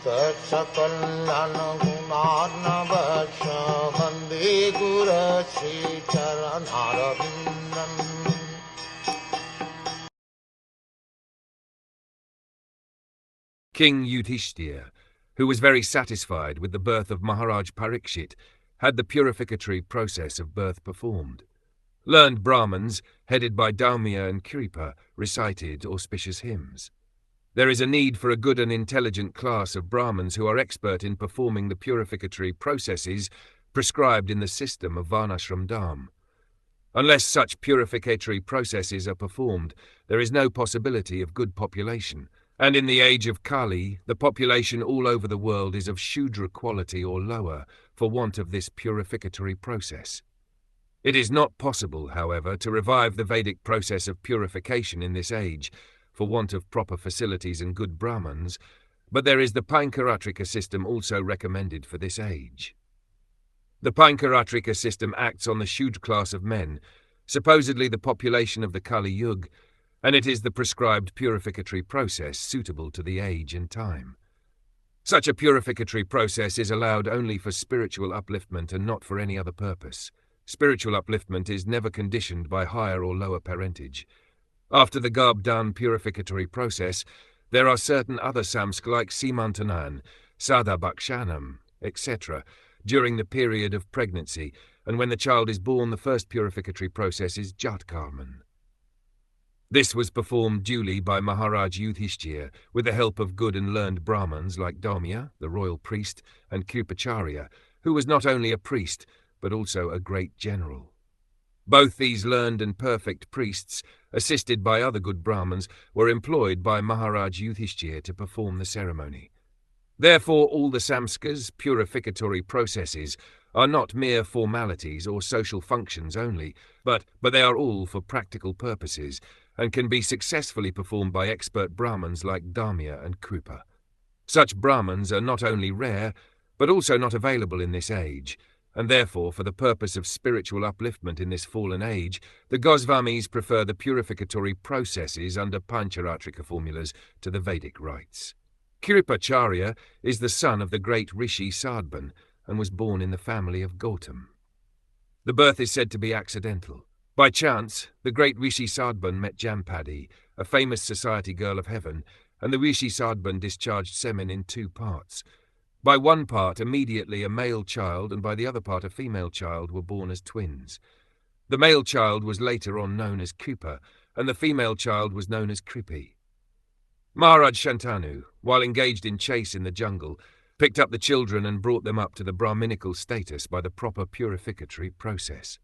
Sakal Gunarnavasha Vande Guru Sri Charanarabindam. King Yudhiṣṭhir, who was very satisfied with the birth of Maharaj Parikṣit, had the purificatory process of birth performed. Learned Brahmins, headed by Daumya and Kripa, recited auspicious hymns. There is a need for a good and intelligent class of Brahmins who are expert in performing the purificatory processes prescribed in the system of Varnashram Dham. Unless such purificatory processes are performed, there is no possibility of good population. And in the age of Kali, the population all over the world is of Shudra quality or lower for want of this purificatory process. It is not possible, however, to revive the Vedic process of purification in this age for want of proper facilities and good Brahmins, but there is the Pankaratrika system also recommended for this age. The Pankaratrika system acts on the Shudra class of men, supposedly the population of the Kali Yuga, and it is the prescribed purificatory process suitable to the age and time. Such a purificatory process is allowed only for spiritual upliftment and not for any other purpose. Spiritual upliftment is never conditioned by higher or lower parentage. After the Garbhadan purificatory process, there are certain other samsk like Simantanan, Sadhabhakshanam, etc., during the period of pregnancy, and when the child is born, the first purificatory process is Jatkarman. This was performed duly by Maharaj Yudhiṣṭhir with the help of good and learned Brahmins like Daumya, the royal priest, and Kripacharya, who was not only a priest, but also a great general. Both these learned and perfect priests, assisted by other good Brahmins, were employed by Maharaj Yudhiṣṭhir to perform the ceremony. Therefore, all the samskaras, purificatory processes, are not mere formalities or social functions only, but they are all for practical purposes, and can be successfully performed by expert Brahmins like Daumya and Kripa. Such Brahmins are not only rare, but also not available in this age, and therefore, for the purpose of spiritual upliftment in this fallen age, the Gosvamis prefer the purificatory processes under Pancharatrika formulas to the Vedic rites. Kripacharya is the son of the great Rishi Sadban and was born in the family of Gautam. The birth is said to be accidental. By chance, the great Rishi Sadban met Jampadi, a famous society girl of heaven, and the Rishi Sadban discharged semen in two parts. By one part, immediately a male child, and by the other part, a female child, were born as twins. The male child was later on known as Kripa, and the female child was known as Kripi. Maharaj Shantanu, while engaged in chase in the jungle, picked up the children and brought them up to the Brahminical status by the proper purificatory process.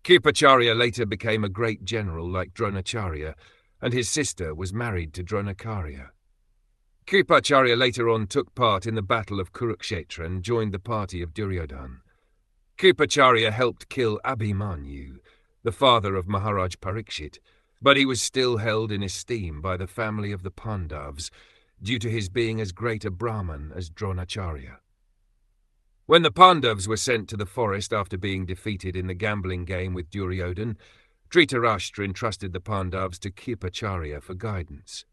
Kripacharya later became a great general like Dronacharya, and his sister was married to Dronakarya. Kripacharya later on took part in the battle of Kurukshetra and joined the party of Duryodhana. Kripacharya helped kill Abhimanyu, the father of Maharaj Parikṣit, but he was still held in esteem by the family of the Pandavas due to his being as great a Brahman as Dronacharya. When the Pandavas were sent to the forest after being defeated in the gambling game with Duryodhana, Dhritarashtra entrusted the Pandavas to Kripacharya for guidance.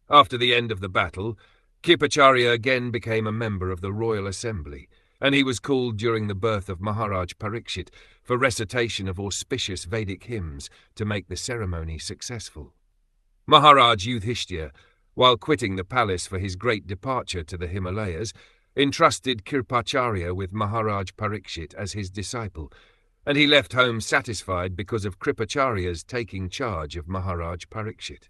After the end of the battle, Kripacharya again became a member of the royal assembly, and he was called during the birth of Maharaj Parikṣit for recitation of auspicious Vedic hymns to make the ceremony successful. Maharaj Yudhiṣṭhir, while quitting the palace for his great departure to the Himalayas, entrusted Kripacharya with Maharaj Parikṣit as his disciple, and he left home satisfied because of Kripacharya's taking charge of Maharaj Parikṣit.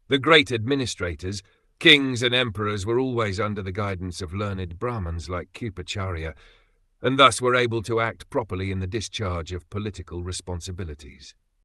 The great administrators, kings and emperors were always under the guidance of learned Brahmins like Kripacharya, and thus were able to act properly in the discharge of political responsibilities.